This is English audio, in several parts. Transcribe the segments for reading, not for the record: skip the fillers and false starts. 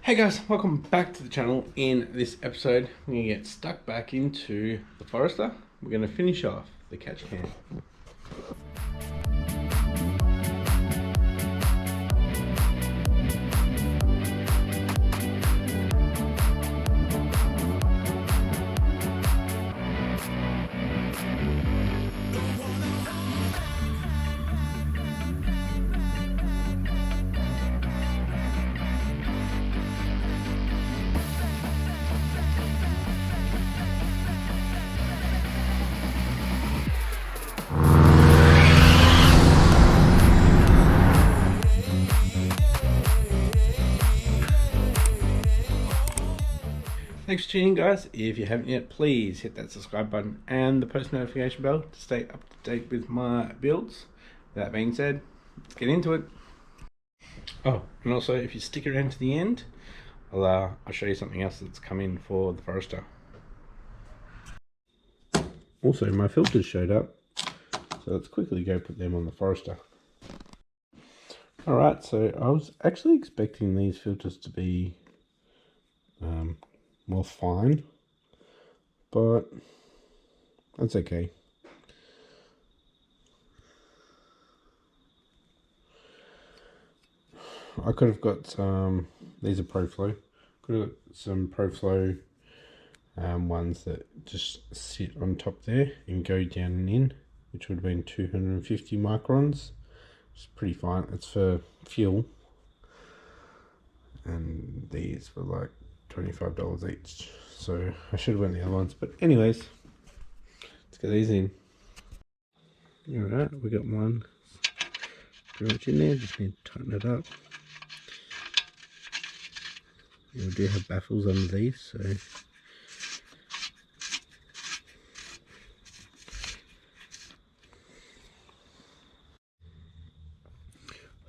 Hey guys, welcome back to the channel. In this episode, we're going to get stuck back into the Forester. We're going to finish off the catch can. Thanks for tuning in, guys. If you haven't yet, please hit that subscribe button and the post notification bell to stay up to date with my builds. That being said, let's get into it. Oh, and also if you stick around to the end, I'll show you something else that's come in for the Forester. Also, my filters showed up, so let's quickly go put them on the Forester. Alright, so I was actually expecting these filters to be more fine, but that's okay. I could have got some, these are ProFlow, could have got some ProFlow ones that just sit on top there and go down and in, which would have been 250 microns. It's pretty fine. It's for fuel, and these were like $25 each, so I should have went the other ones, but anyways, let's get these in. Alright, we got one pretty much in there, just need to tighten it up. We do have baffles under these, so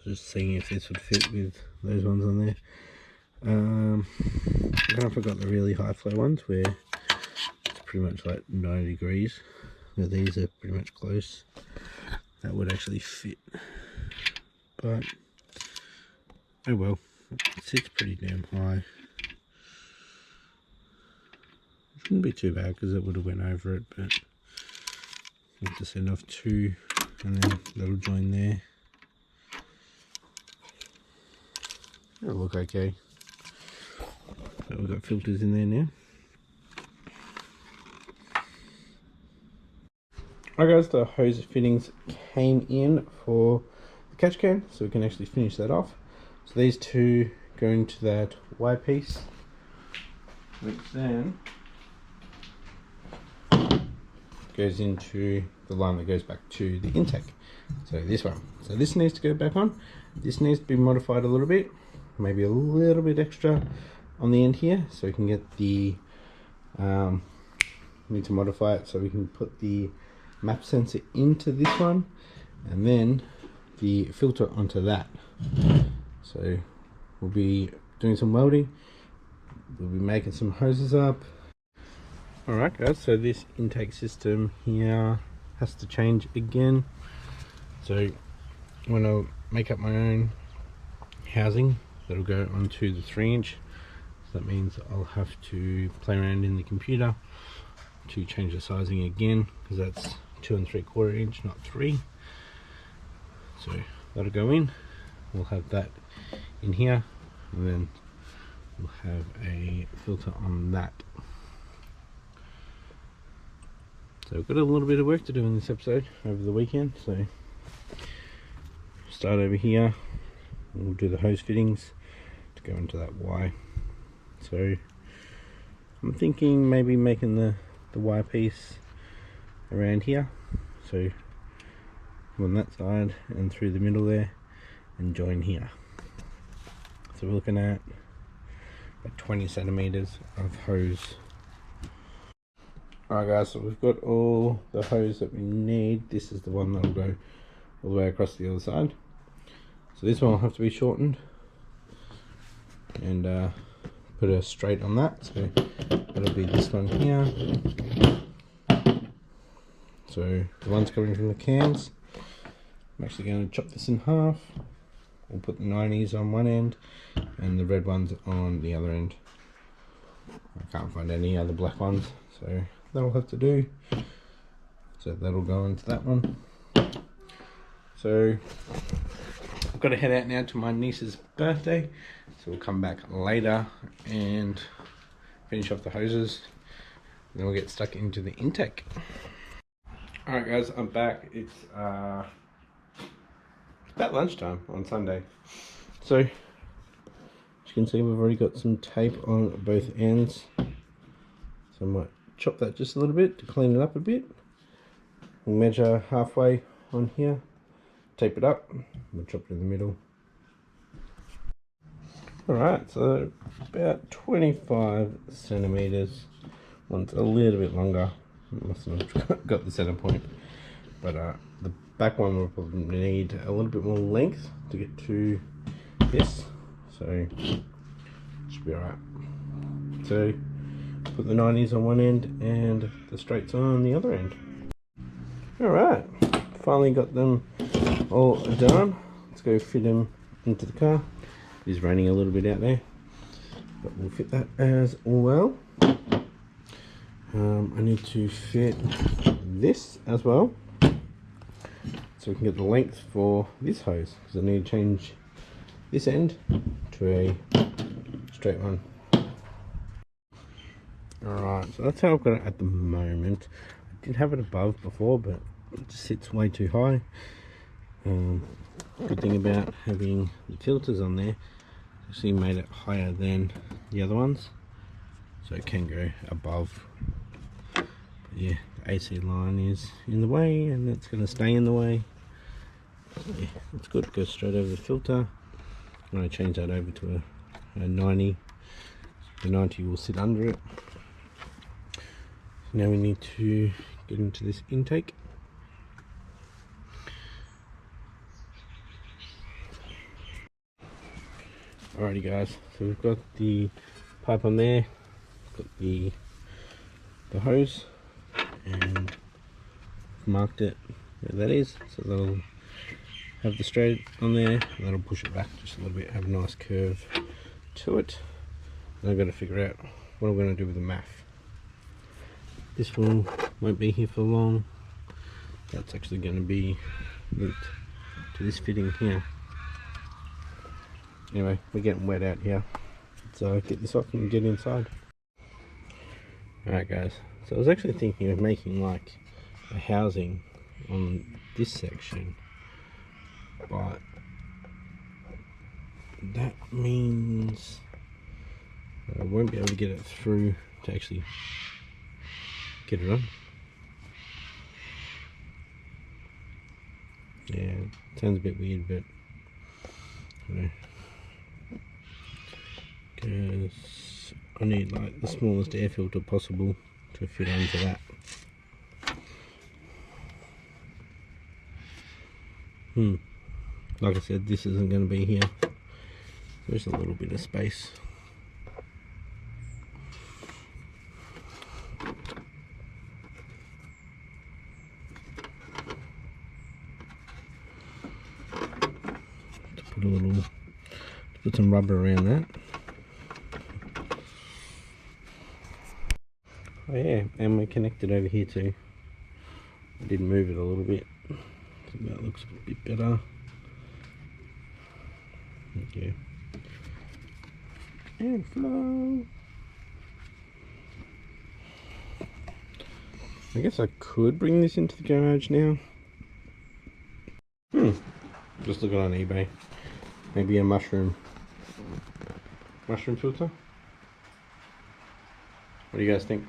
just seeing if this would fit with those ones on there. I forgot the really high flow ones where it's pretty much like 90 degrees. Now these are pretty much close. That would actually fit, but oh well, it sits pretty damn high. It shouldn't be too bad because it would have went over it, but I have to send off two and then that'll join there. It'll look okay. So we've got filters in there now. Alright guys, the hose fittings came in for the catch can, so we can actually finish that off. So these two go into that Y piece, which then goes into the line that goes back to the intake. So this one. So this needs to go back on. This needs to be modified a little bit, maybe a little bit extra on the end here, so we can get the need to modify it so we can put the map sensor into this one and then the filter onto that. So we'll be doing some welding, we'll be making some hoses up. Alright guys, so this intake system here has to change again. So when I make up my own housing, that'll go onto the 3-inch. So that means I'll have to play around in the computer to change the sizing again, because that's 2 3/4 inch, not 3. So that'll go in. We'll have that in here, and then we'll have a filter on that. So we've got a little bit of work to do in this episode over the weekend. So start over here. We'll do the hose fittings to go into that Y. So I'm thinking maybe making the Y piece around here, so on that side and through the middle there and join here. So we're looking at about 20 centimeters of hose. Alright guys, so we've got all the hose that we need. This is the one that'll go all the way across the other side. So this one will have to be shortened and put a straight on that, so that'll be this one here. So the ones coming from the cans, I'm actually going to chop this in half. We'll put the 90s on one end and the red ones on the other end. I can't find any other black ones, so that'll have to do. So that'll go into that one. So I've got to head out now to my niece's birthday, so we'll come back later and finish off the hoses, and then we'll get stuck into the intake. Alright guys, I'm back. It's about lunchtime on Sunday. So as you can see, we've already got some tape on both ends, so I might chop that just a little bit to clean it up a bit. We'll measure halfway on here, tape it up, we'll chop it in the middle. Alright, so about 25 centimeters. One's a little bit longer, mustn't have got the center point, but the back one will probably need a little bit more length to get to this, so should be alright. So put the 90s on one end and the straights on the other end. Alright, finally got them all done. Let's go fit them into the car. It is raining a little bit out there, but we'll fit that as well. I need to fit this as well, so we can get the length for this hose, because I need to change this end to a straight one. Alright, so that's how I've got it at the moment. I did have it above before, but it just sits way too high. Good thing about having the filters on there, actually made it higher than the other ones, so it can go above. But yeah, the AC line is in the way, and it's going to stay in the way. Yeah, it's good. It goes straight over the filter. I'm going to change that over to a 90. The 90 will sit under it. So now we need to get into this intake. Alrighty guys, so we've got the pipe on there, got the hose, and marked it where that is, so that'll have the straight on there, and that'll push it back just a little bit, have a nice curve to it. And I've got to figure out what I'm going to do with the MAF. This one won't be here for long. That's actually going to be linked to this fitting here. Anyway, we're getting wet out here. Let's get this off and get inside. Alright guys, so I was actually thinking of making like a housing on this section, but that means I won't be able to get it through to actually get it on. Yeah, it sounds a bit weird, but because I need like the smallest air filter possible to fit onto that. Like I said, this isn't going to be here. There's a little bit of space. Put some rubber around that. Oh yeah, and we're connected over here too. I did move it a little bit, so that looks a bit better. Okay. And flow. I guess I could bring this into the garage now. Just looking on eBay. Maybe a mushroom filter. What do you guys think?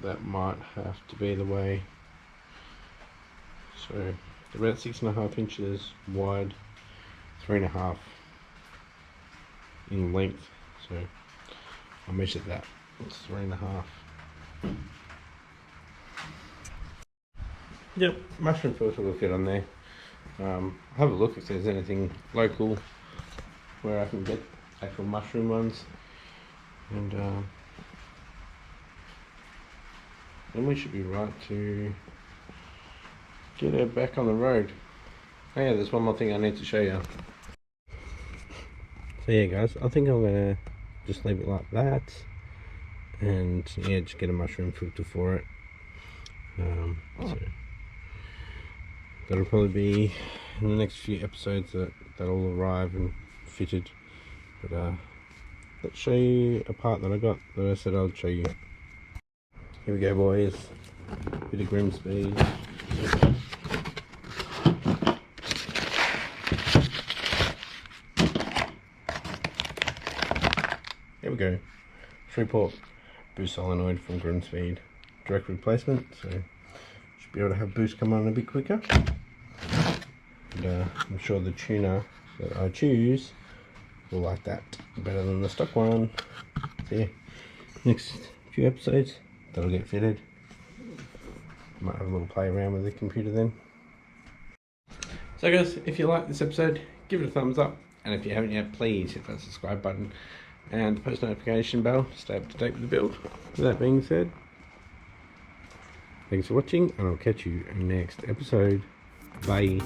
That might have to be the way. So it's about 6.5 inches wide, 3.5 in length. So I measured that. It's 3.5. Yep, mushroom filter will fit on there. Have a look if there's anything local where I can get actual mushroom ones, and then we should be right to get her back on the road. Oh yeah, there's one more thing I need to show you. So yeah guys, I think I'm gonna just leave it like that, and yeah, just get a mushroom filter for it. So that'll probably be in the next few episodes that'll arrive and fitted. But let's show you a part that I got that I said I'd show you. Here we go boys, bit of Grim Speed. Here we go, 3-port boost solenoid from Grim Speed, direct replacement, so should be able to have boost come on a bit quicker. And I'm sure the tuner that I choose will like that better than the stock one. So yeah, next few episodes that'll get fitted. Might have a little play around with the computer then. So guys, if you like this episode, give it a thumbs up, and if you haven't yet, please hit that subscribe button and the post notification bell to stay up to date with the build. With that being said, thanks for watching, and I'll catch you in the next episode. Bye.